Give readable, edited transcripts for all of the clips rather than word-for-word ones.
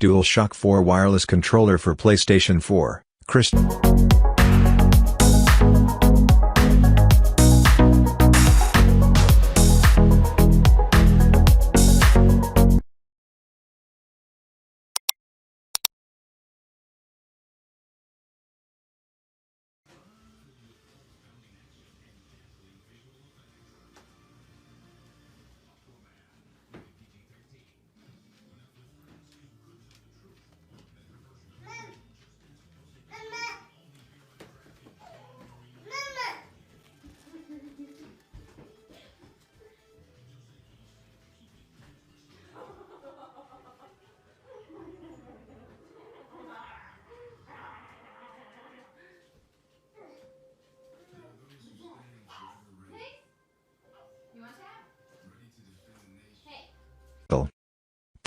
DualShock 4 wireless controller for PlayStation 4.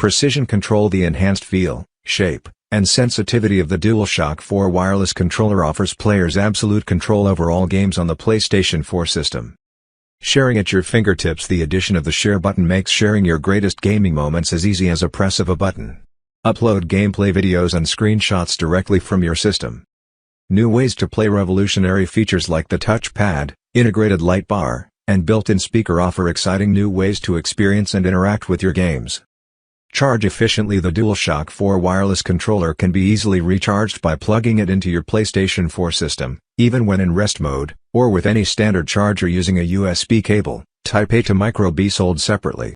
Precision control. The enhanced feel, shape, and sensitivity of the DualShock 4 wireless controller offers players absolute control over all games on the PlayStation 4 system. Sharing at your fingertips. The addition of the share button makes sharing your greatest gaming moments as easy as a press of a button. Upload gameplay videos and screenshots directly from your system. New ways to play. Revolutionary features like the touchpad, integrated light bar, and built-in speaker offer exciting new ways to experience and interact with your games. Charge efficiently. The DualShock 4 wireless controller can be easily recharged by plugging it into your PlayStation 4 system, even when in rest mode, or with any standard charger using a USB cable. Type A to micro B sold separately.